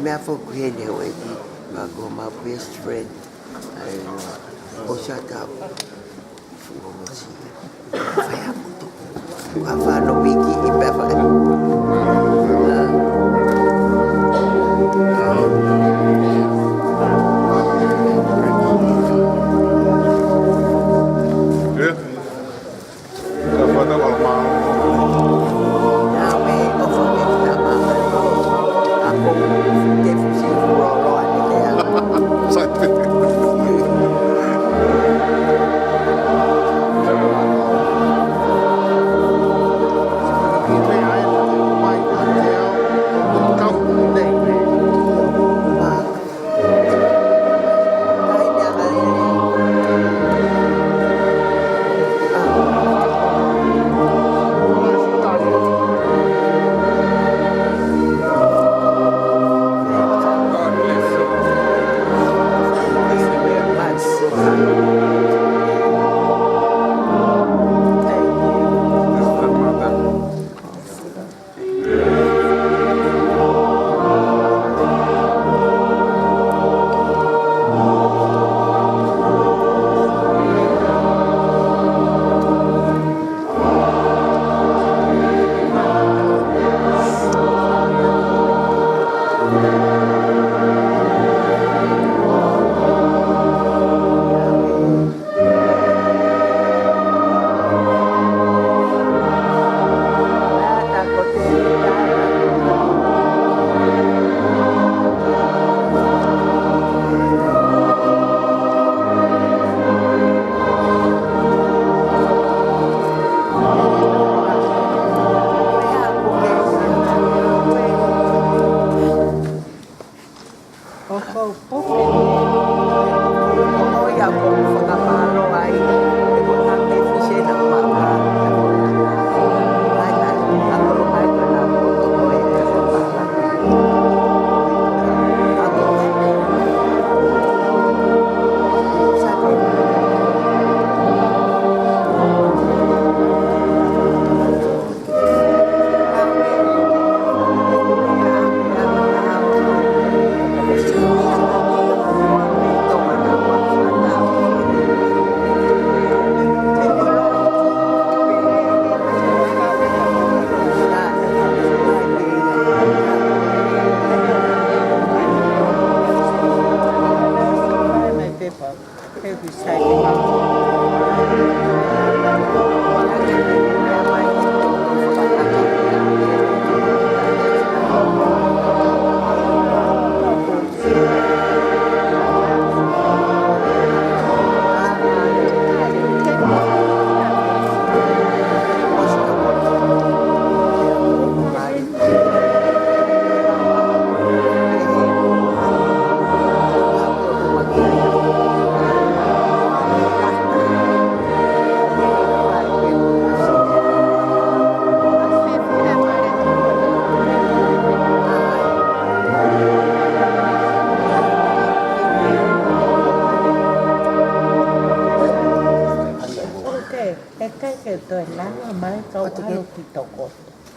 mea whakuhene o e ki ma ko ma best friend ai o shata fuo mo si whai aku to ka whano wiki I pe whai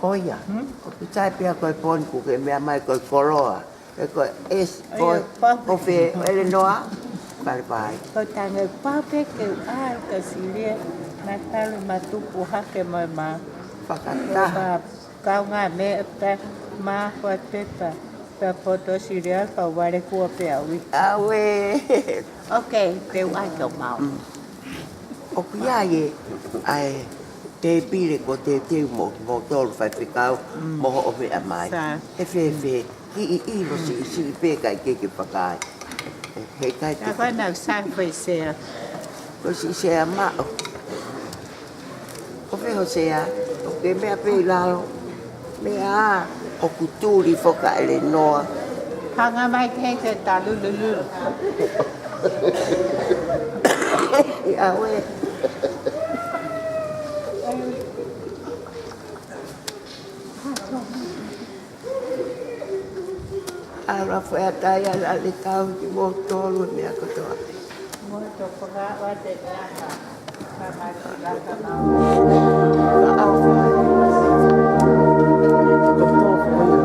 Oia, o pitai pia koe pon ku ke mea mai koe koroa. E koe es koe kofe ele noa. Pare pai. Ko tanga pape ke ai ka silia na talo matupu hake mai ma. Whakata. Kau ngā me pe ma hua pepa. Pe poto silia pa ware kua pe awi. Awe. Okay, te wai kau mau. O kia ye ai te pire ko te mo tolu whai whikau moho o mea mai. E whewhe ki I lo si pēka I keke whakai. He kai te... Ka whanau sang whai sea. Ko si sea mao. Ko wheho sea, o ke mea pei lalo. Mea o kuturi whoka ele noa. Hanga mai ke talu lulu. Awe. Ara foi a taia la le tau ki mo tolu mea kotoa. Mo to panga wa te naka. Ka mai ka na. Au fai. Ko po foi.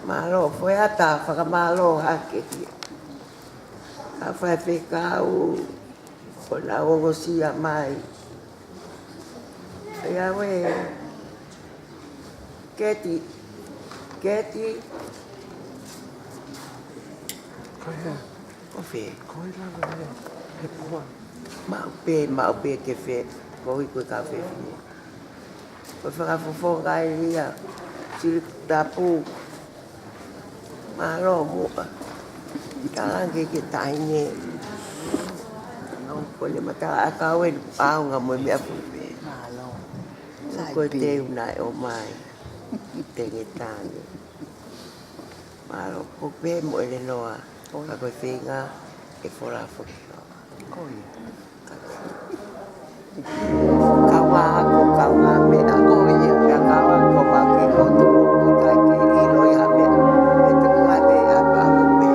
Malo foi ata whakamalo hake. A whai whekau o na ongosia mai. Ia we Keti Kofi Mau pe ke fe ko i ko ka fe. Ko whakafofo ngai ria siri tapu malo mo Kalange ke taine no pole mata akawe pau nga mo me apu malo ko te una o mai tenge tane malo ko pe mo ele noa ka ko finga e fora fo kawa me a ko ye ka kawa ko ma ke ko tu ka ke i no ya me e te ka me a ba me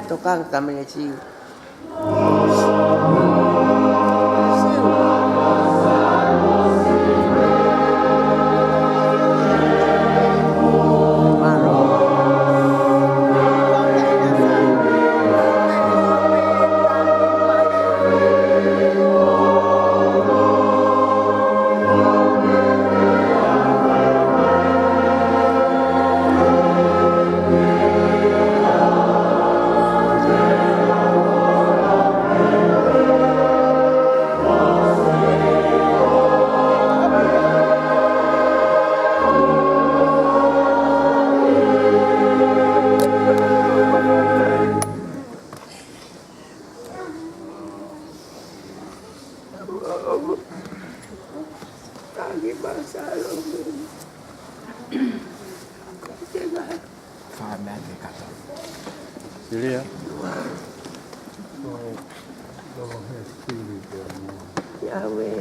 Tokang kami nasi. Julia. Yahweh.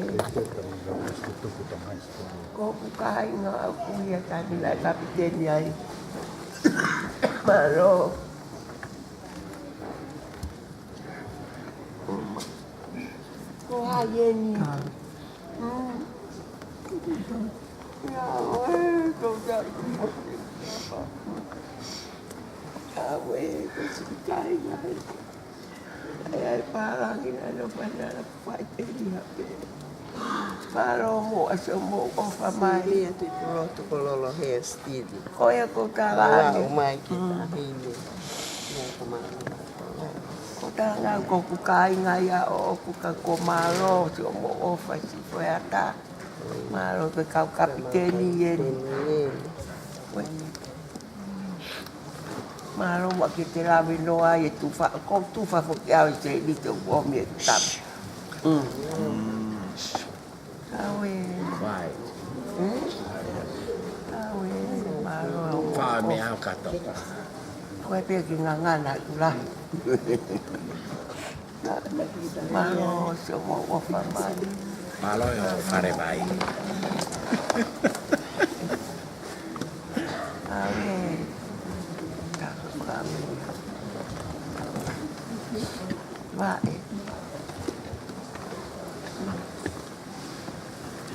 Kau bukai ngah aku ya tadi lah kapiten yai. Maro. Kau aje ni. Yahweh, kau tak Yahweh, kau sekai ngai. Ay parang inano pa na fight di hape. Parang mo asa mo o famay. Ini yang tu protokol he stili. Koya ko Ala tarani. umai kita ini. Ya kemana? Ko tanga ko ku kai ngai a o ku ka ko malo si mo o fa si foi ata. Malo ke kau kapiteni yen. Malo wa ke te lawe no ai tu fa ko tu fa fo ki au se di te o mi tap. Awe. Vai. Awe. Malo. Fa me au kato. Koe pe ki ngangana la. Malo se mo o fa mai. Malo yo fare vai. Awe. Tak kami. Vai.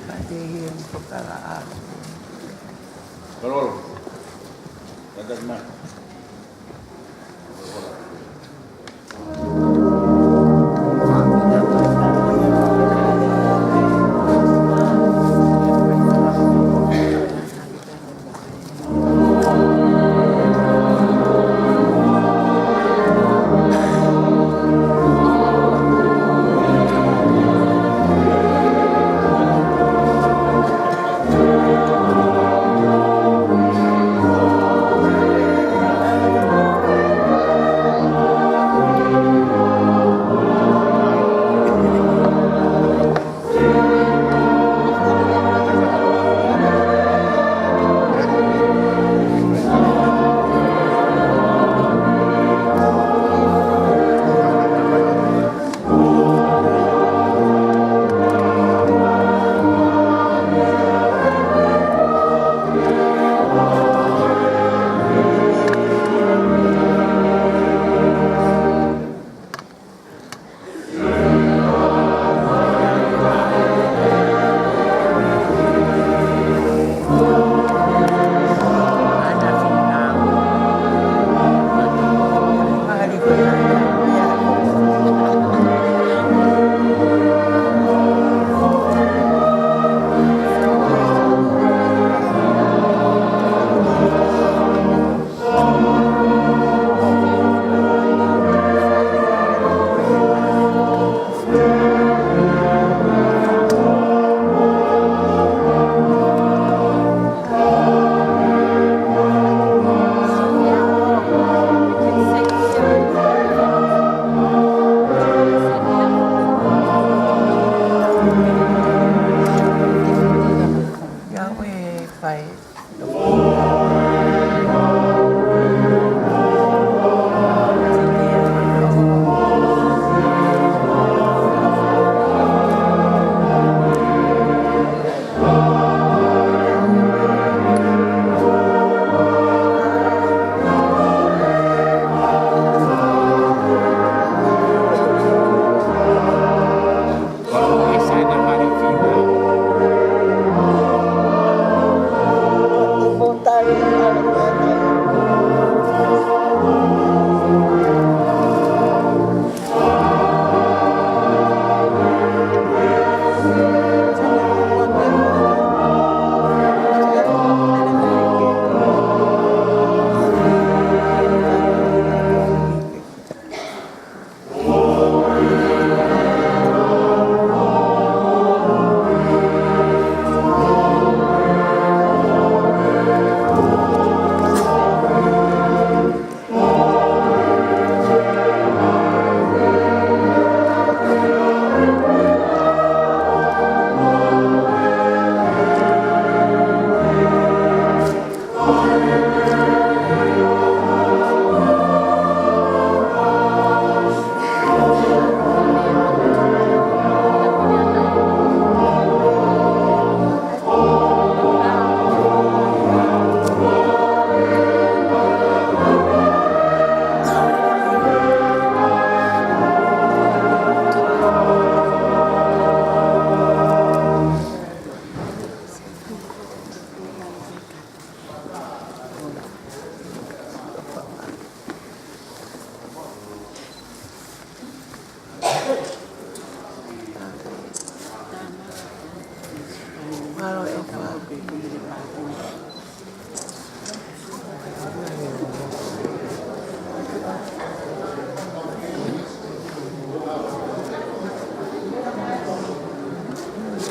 Padehin perkaraan. Kalau. Ada mana?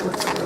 Thank